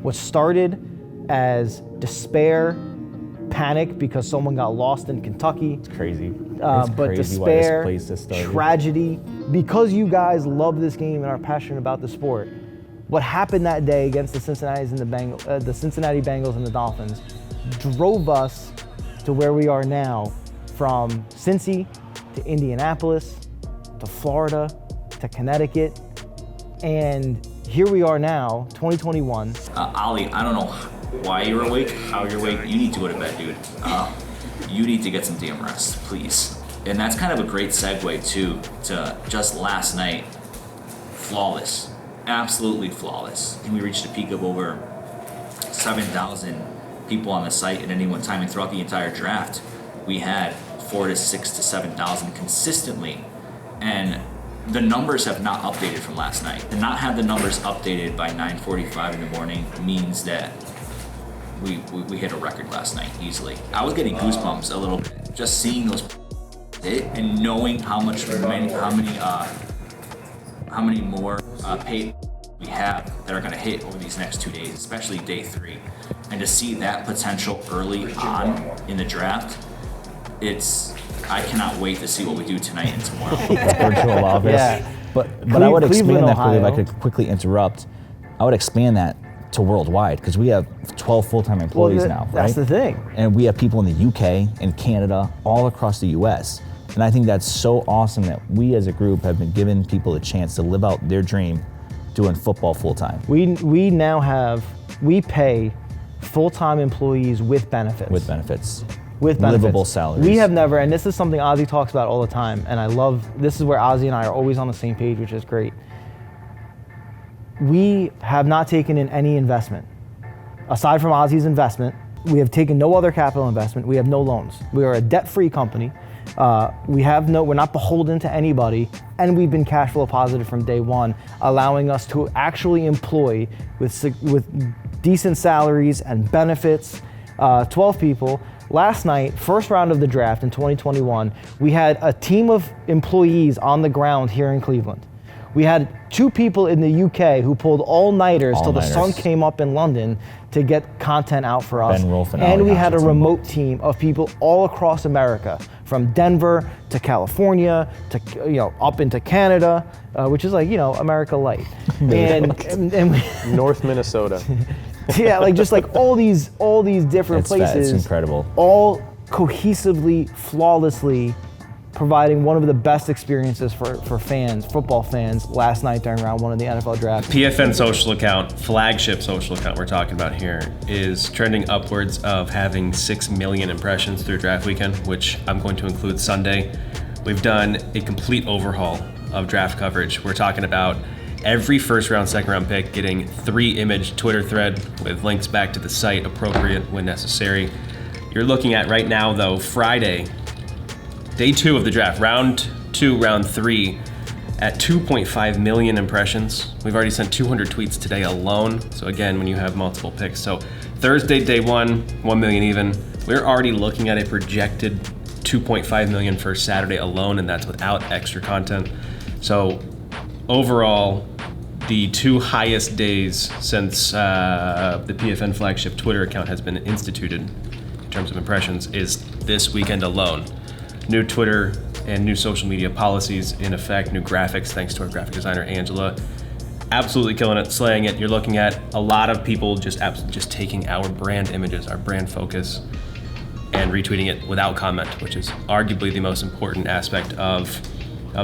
What started as despair, panic because someone got lost in Kentucky. It's crazy. But despair, tragedy. Because you guys love this game and are passionate about the sport, what happened that day against the Cincinnati Bengals and the Dolphins drove us to where we are now, from Cincy to Indianapolis to Florida to Connecticut, and here we are now, 2021. Ali, I don't know why you're awake, how you're awake. You need to go to bed, dude. You need to get some damn rest, please. And that's kind of a great segue too, to just last night, flawless, absolutely flawless. And we reached a peak of over 7,000 people on the site at any one time, and throughout the entire draft, we had 4,000 to 6,000 to 7,000 consistently. And the numbers have not updated from last night. To not have the numbers updated by 9:45 in the morning means that we hit a record last night easily. I was getting goosebumps a little bit just seeing those hit and knowing how many more paid we have that are going to hit over these next 2 days, especially day 3, and to see that potential early on in the draft, I cannot wait to see what we do tonight and tomorrow. Virtual office. Yeah. But I would expand that quickly, if I could quickly interrupt. I would expand that to worldwide, because we have 12 full-time employees now, right? That's the thing. And we have people in the UK and Canada, all across the US. And I think that's so awesome that we as a group have been giving people a chance to live out their dream doing football full-time. We pay full-time employees with benefits. With benefits. With benefits. Livable salaries. We have never, and this is something Ozzy talks about all the time, and this is where Ozzy and I are always on the same page, which is great. We have not taken in any investment. Aside from Ozzy's investment, we have taken no other capital investment. We have no loans. We are a debt-free company. We're not beholden to anybody, and we've been cash flow positive from day one, allowing us to actually employ with decent salaries and benefits, 12 people. Last night, first round of the draft in 2021, we had a team of employees on the ground here in Cleveland. We had 2 people in the UK who pulled all-nighters till the sun came up in London to get content out for us. And we had a remote team of people all across America, from Denver to California to up into Canada, which is like America light, and North Minnesota. Yeah, all these different places. It's incredible. All cohesively, flawlessly providing one of the best experiences for fans, football fans, last night during round 1 of the NFL draft. PFN social account, flagship social account we're talking about here, is trending upwards of having 6 million impressions through draft weekend, which I'm going to include Sunday. We've done a complete overhaul of draft coverage. We're talking about every first round, second round pick getting 3-image Twitter thread with links back to the site appropriate when necessary. You're looking at right now, though, Friday, day 2 of the draft, round 2, round 3, at 2.5 million impressions. We've already sent 200 tweets today alone. So again, when you have multiple picks. So Thursday, day 1, 1 million even. We're already looking at a projected 2.5 million for Saturday alone, and that's without extra content. So overall, the 2 highest days since the PFN flagship Twitter account has been instituted in terms of impressions is this weekend alone. New Twitter and new social media policies in effect, new graphics thanks to our graphic designer Angela. Absolutely killing it, slaying it. You're looking at a lot of people just taking our brand images, our brand focus, and retweeting it without comment, which is arguably the most important aspect of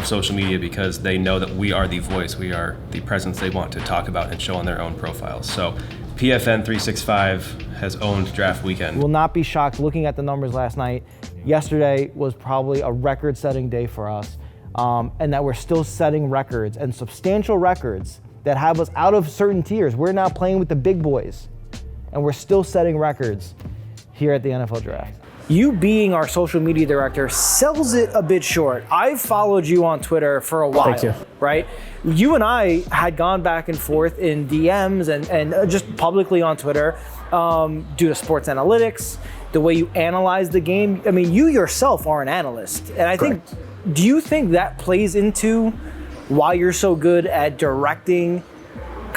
social media, because they know that we are the voice, we are the presence they want to talk about and show on their own profiles. So PFN 365 has owned draft weekend. Will not be shocked looking at the numbers last night. Yesterday was probably a record-setting day for us, and that we're still setting records, and substantial records that have us out of certain tiers. We're now playing with the big boys, and we're still setting records here at the NFL Draft. You being our social media director sells it a bit short. I've followed you on Twitter for a while, Thank you. Right? You and I had gone back and forth in DMs and just publicly on Twitter due to sports analytics, the way you analyze the game. I mean, you yourself are an analyst. And I think, do you think that plays into why you're so good at directing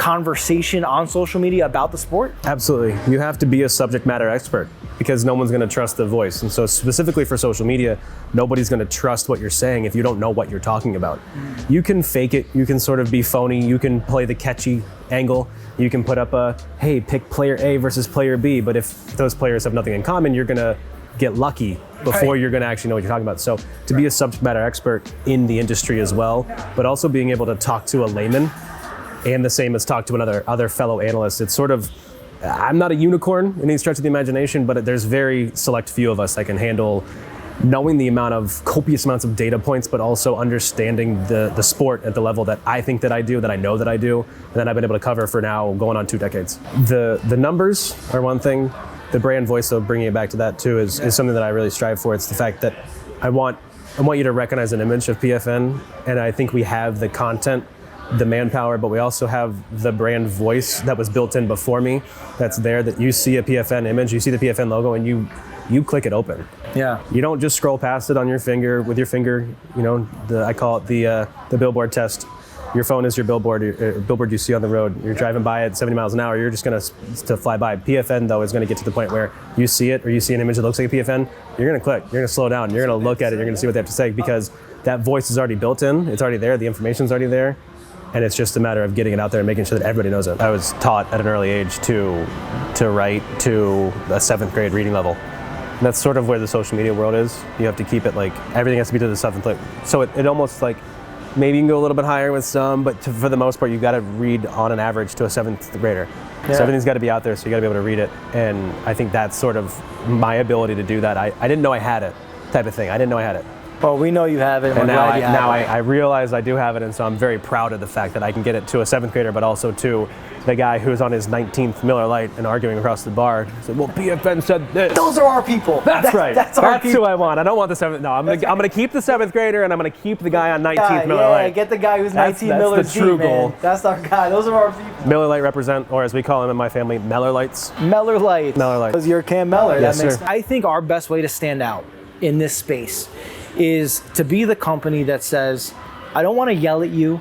conversation on social media about the sport? Absolutely. You have to be a subject matter expert because no one's going to trust the voice. And so specifically for social media, nobody's going to trust what you're saying if you don't know what you're talking about. You can fake it. You can sort of be phony. You can play the catchy angle. You can put up a, hey, pick player A versus player B. But if those players have nothing in common, you're going to get lucky before you're going to actually know what you're talking about. So to be a subject matter expert in the industry as well, but also being able to talk to a layman and the same as talk to other fellow analysts. It's sort of, I'm not a unicorn in any stretch of the imagination, but there's very select few of us that can handle knowing the amount of copious amounts of data points, but also understanding the sport at the level that I think that I do, that I know that I do, and that I've been able to cover for now going on 2 decades. The numbers are one thing. The brand voice, so bringing it back to that too, is something that I really strive for. It's the fact that I want you to recognize an image of PFN, and I think we have the content, the manpower, but we also have the brand voice that was built in before me that's there, that you see a PFN image, you see the PFN logo, and you click it open. Yeah. You don't just scroll past it on your finger, with your finger, you know, I call it the billboard test. Your phone is your billboard you see on the road. You're driving by at 70 miles an hour, you're just gonna to fly by. PFN though is gonna get to the point where you see it, or you see an image that looks like a PFN, you're gonna click, you're gonna slow down, you're gonna look at it, you're gonna see what they have to say, because that voice is already built in, it's already there, the information's already there, and it's just a matter of getting it out there and making sure that everybody knows it. I was taught at an early age to write to a 7th grade reading level. And that's sort of where the social media world is. You have to keep it like, everything has to be to the 7th grade. So it almost like, maybe you can go a little bit higher with some, but for the most part, you've got to read on an average to a 7th grader. Yeah. So everything's got to be out there, so you got to be able to read it. And I think that's sort of my ability to do that. I didn't know I had it, type of thing. I didn't know I had it. Well, we know you have it. And now I realize I do have it, and so I'm very proud of the fact that I can get it to a 7th grader, but also to the guy who's on his 19th Miller Lite and arguing across the bar. He said, well, PFN said this. Those are our people. That's right. That's who I want. I don't want the 7th. No, I'm gonna keep the 7th grader, and I'm gonna keep the guy on 19th Miller Lite. Yeah, get the guy who's 19 Miller That's the true goal. That's our guy. Those are our people. Miller Lite represent, or as we call him in my family, Meller Lights. Meller Lights. Meller Lights. Because you're Cam Meller. Yes, that makes sir. I think our best way to stand out in this space is to be the company that says, I don't want to yell at you.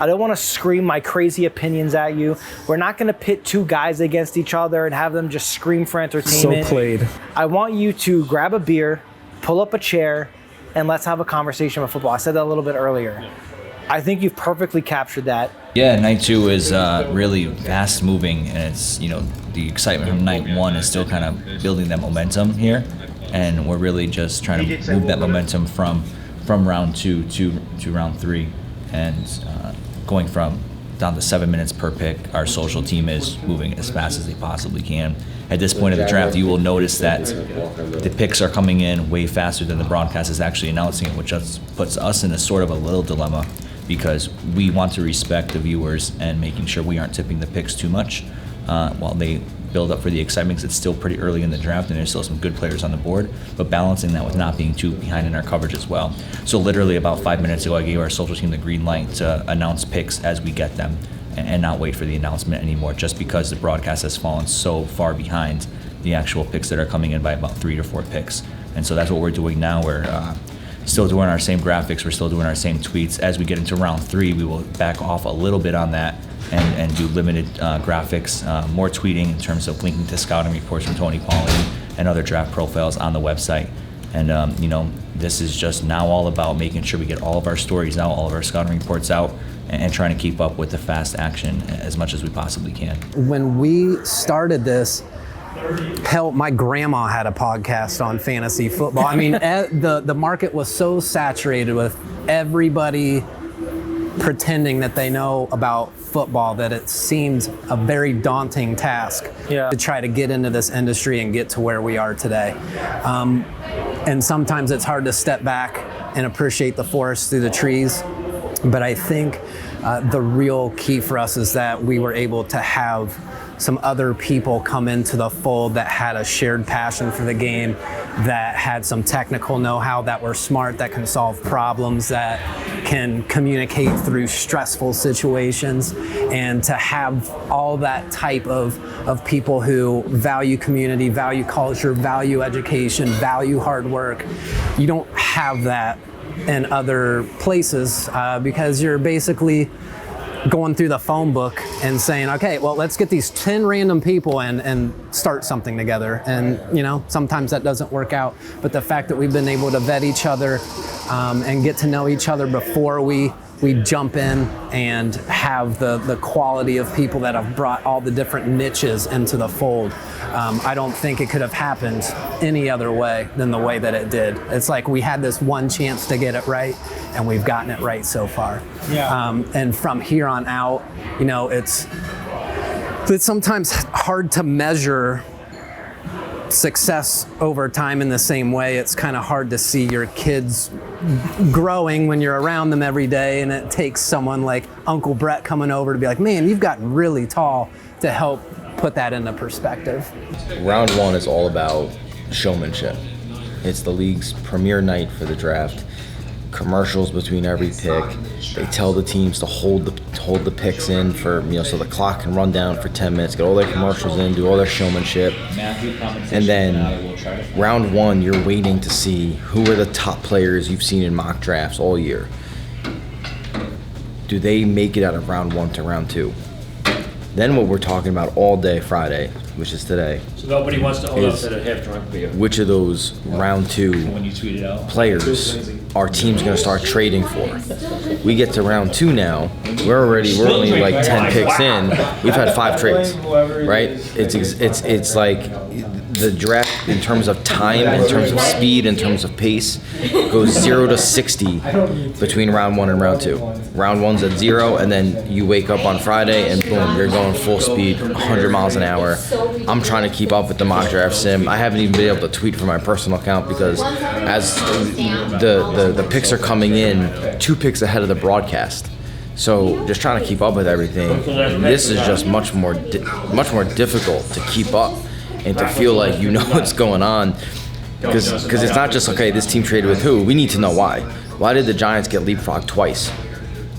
I don't want to scream my crazy opinions at you. We're not going to pit 2 guys against each other and have them just scream for entertainment. So played. I want you to grab a beer, pull up a chair, and let's have a conversation about football. I said that a little bit earlier. I think you've perfectly captured that. Yeah, night 2 is really fast moving, and it's, you know, the excitement from night 1 is still kind of building that momentum here, and we're really just trying to move that momentum from round 2 to round 3, and going from down to 7 minutes per pick. Our social team is moving as fast as they possibly can. At this point of the draft, you will notice that the picks are coming in way faster than the broadcast is actually announcing it, which just puts us in a sort of a little dilemma, because we want to respect the viewers and making sure we aren't tipping the picks too much while they build up for the excitement, because it's still pretty early in the draft and there's still some good players on the board, but balancing that with not being too behind in our coverage as well. So literally about 5 minutes ago, I gave our social team the green light to announce picks as we get them and not wait for the announcement anymore, just because the broadcast has fallen so far behind the actual picks that are coming in by about 3 to 4 picks. And so that's what we're doing now. We're still doing our same graphics, we're still doing our same tweets. As we get into round 3, we will back off a little bit on that and do limited graphics, more tweeting in terms of linking to scouting reports from 𝗙𝗢𝗨𝗧𝗨𝗕𝗘 and other draft profiles on the website. And you know, this is just now all about making sure we get all of our stories out, all of our scouting reports out, and trying to keep up with the fast action as much as we possibly can. When we started this, hell, my grandma had a podcast on fantasy football. I mean, the market was so saturated with everybody pretending that they know about football that it seemed a very daunting task to try to get into this industry and get to where we are today. And sometimes it's hard to step back and appreciate the forest through the trees. But I think the real key for us is that we were able to have some other people come into the fold that had a shared passion for the game, that had some technical know-how, that were smart, that can solve problems, that can communicate through stressful situations, and to have all that type of people who value community, value culture, value education, value hard work. You don't have that in other places because you're basically going through the phone book and saying, okay, well, let's get these 10 random people and start something together. And, you know, sometimes that doesn't work out. But the fact that we've been able to vet each other and get to know each other before we jump in and have the quality of people that have brought all the different niches into the fold. I don't think it could have happened any other way than the way that it did. It's like we had this one chance to get it right, and we've gotten it right so far. Yeah. And from here on out, you know, it's sometimes hard to measure success over time in the same way. It's kind of hard to see your kids growing when you're around them every day, and it takes someone like Uncle Brett coming over to be like, man, you've gotten really tall, to help put that into perspective. Round one is all about showmanship. It's the league's premier night for the draft. Commercials between every pick. They tell the teams to hold the picks in for, you know, so the clock can run down for 10 minutes, get all their commercials in, do all their showmanship. And then round one, you're waiting to see who are the top players you've seen in mock drafts all year. Do they make it out of round one to round two? Then what we're talking about all day Friday, which is today, So nobody wants to hold up to the half drunk beer. which of those round two When you tweet it out. players our team's going to start trading for. We get to round two now. We're only like 10 picks in. We've had 5 trades, right? It's like the draft in terms of time, in terms of speed, in terms of pace, goes 0 to 60 between round one and round two. Round one's at 0, and then you wake up on Friday and boom, you're going full speed, 100 miles an hour. I'm trying to keep up with the mock draft sim. I haven't even been able to tweet from my personal account because as the picks are coming in 2 picks ahead of the broadcast. So just trying to keep up with everything. This is just much more difficult to keep up and to feel like you know what's going on. Because it's not just, okay, this team traded with who. We need to know why. Why did the Giants get leapfrogged twice?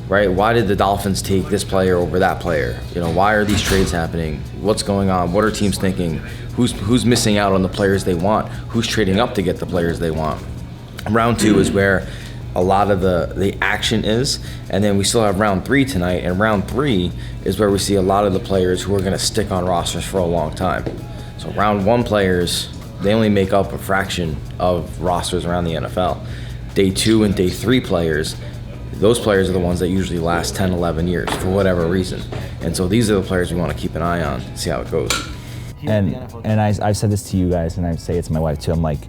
Right? Why did the Dolphins take this player over that player? You know, why are these trades happening? What's going on? What are teams thinking? Who's missing out on the players they want? Who's trading up to get the players they want? Round two is where a lot of the action is, and then we still have round 3 tonight, and round 3 is where we see a lot of the players who are going to stick on rosters for a long time. So round 1 players, they only make up a fraction of rosters around the NFL. Day 2 and day 3 players, those players are the ones that usually last 10, 11 years for whatever reason. And so these are the players we want to keep an eye on, see how it goes. And I've said this to you guys, and I say it to my wife too. I'm like,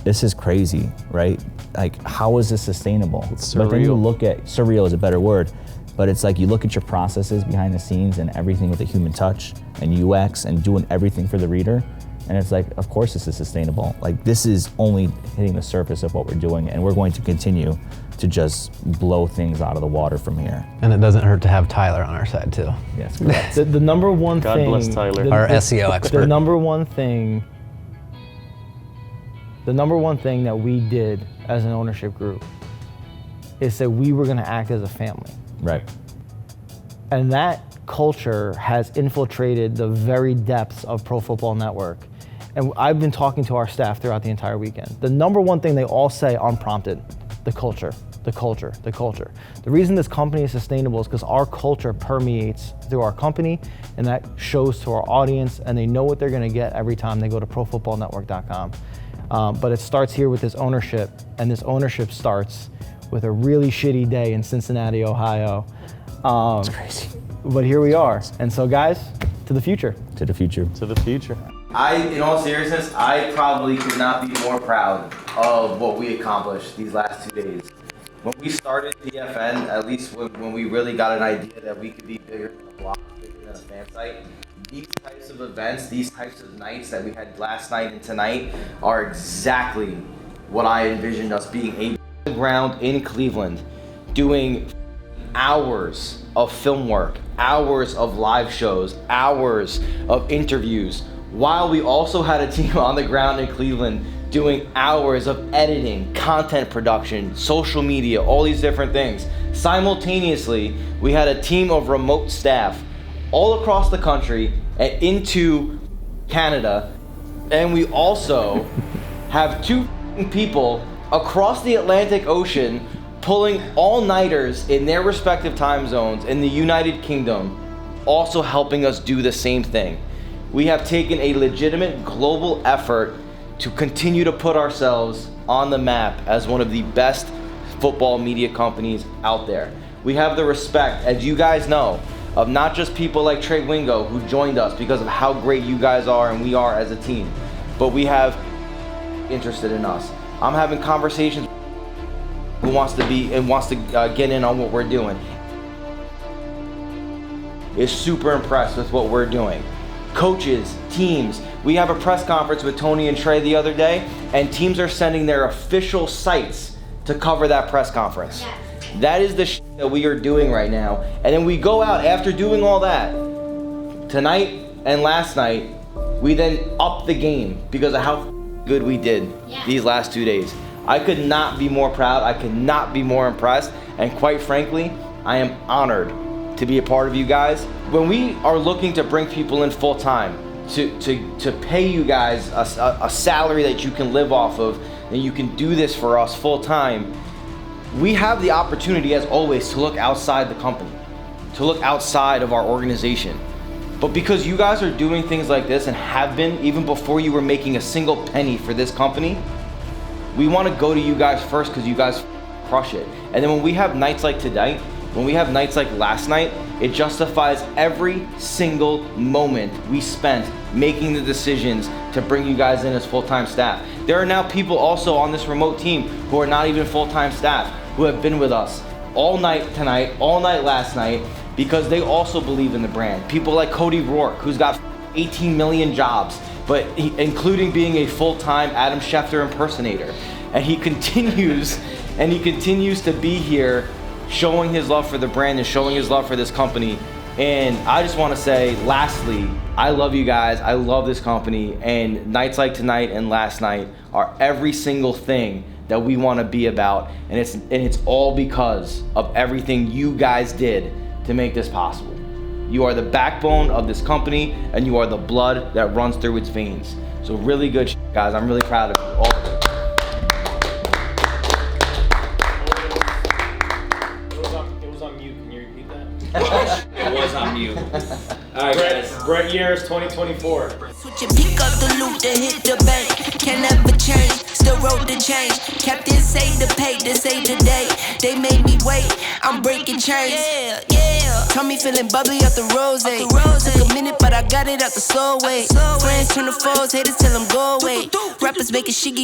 this is crazy, right? Like, how is this sustainable? It's But then you surreal. look at, surreal is a better word, but it's like you look at your processes behind the scenes and everything with a human touch and UX and doing everything for the reader. And it's like, of course this is sustainable. Like, this is only hitting the surface of what we're doing, and we're going to continue to just blow things out of the water from here. And it doesn't hurt to have Tyler on our side too. Yes, correct. The number one God thing. bless Tyler. Our SEO expert. The number one thing that we did as an ownership group is that we were going to act as a family. Right. And that culture has infiltrated the very depths of Pro Football Network. And I've been talking to our staff throughout the entire weekend. The number one thing they all say unprompted, the culture, the culture, the culture. The reason this company is sustainable is because our culture permeates through our company, and that shows to our audience, and they know what they're gonna get every time they go to profootballnetwork.com. But it starts here with this ownership, and this ownership starts with a really shitty day in Cincinnati, Ohio. It's crazy. But here we are. And so guys, to the future. To the future. To the future. In all seriousness, I probably could not be more proud of what we accomplished these last 2 days. When we started PFN, at least when we really got an idea that we could be bigger than a blog, bigger than a fan site, these types of events, these types of nights that we had last night and tonight are exactly what I envisioned us being able to ground in Cleveland, doing hours of film work, hours of live shows, hours of interviews, while we also had a team on the ground in Cleveland doing hours of editing, content production, social media, all these different things. Simultaneously, we had a team of remote staff all across the country and into Canada, and we also have 2 people across the Atlantic Ocean pulling all-nighters in their respective time zones in the United Kingdom, also helping us do the same thing. We have taken a legitimate global effort to continue to put ourselves on the map as one of the best football media companies out there. We have the respect, as you guys know, of not just people like Trey Wingo who joined us because of how great you guys are and we are as a team, but we have interested in us. I'm having conversations who wants to get in on what we're doing. Is super impressed with what we're doing. Coaches, teams. We have a press conference with Tony and Trey the other day, and teams are sending their official sites to cover that press conference. Yes. That is the shit that we are doing right now. And then we go out after doing all that. Tonight and last night, we then up the game because of how good we did these last 2 days. I could not be more proud. I could not be more impressed. And quite frankly, I am honored to be a part of you guys. When we are looking to bring people in full time, to pay you guys a salary that you can live off of, and you can do this for us full time, we have the opportunity, as always, to look outside the company, to look outside of our organization. But because you guys are doing things like this and have been even before you were making a single penny for this company, we want to go to you guys first because you guys crush it. And then when we have nights like tonight, when we have nights like last night, it justifies every single moment we spent making the decisions to bring you guys in as full-time staff. There are now people also on this remote team who are not even full-time staff, who have been with us all night tonight, all night last night, because they also believe in the brand. People like Cody Rourke, who's got 18 million jobs, but including being a full-time Adam Schefter impersonator. And he continues to be here showing his love for the brand and showing his love for this company. And I just want to say, lastly, I love you guys. I love this company. And nights like tonight and last night are every single thing that we want to be about. And it's all because of everything you guys did to make this possible. You are the backbone of this company, and you are the blood that runs through its veins. So really good shit, guys. I'm really proud of you, all of it. It was on mute. Can you repeat that? It was on mute. All right, guys. Brett Years 2024. Switch your pick up the loot to hit the bank. Can never change, still wrote the change. Captain say the pay, this ain't the day. They made me wait, I'm breaking chains. Yeah. Told me feeling bubbly off the rose. Took a minute, but I got it out the soul way. Friends turn to foes, haters tell them go away. Rappers making shiggy.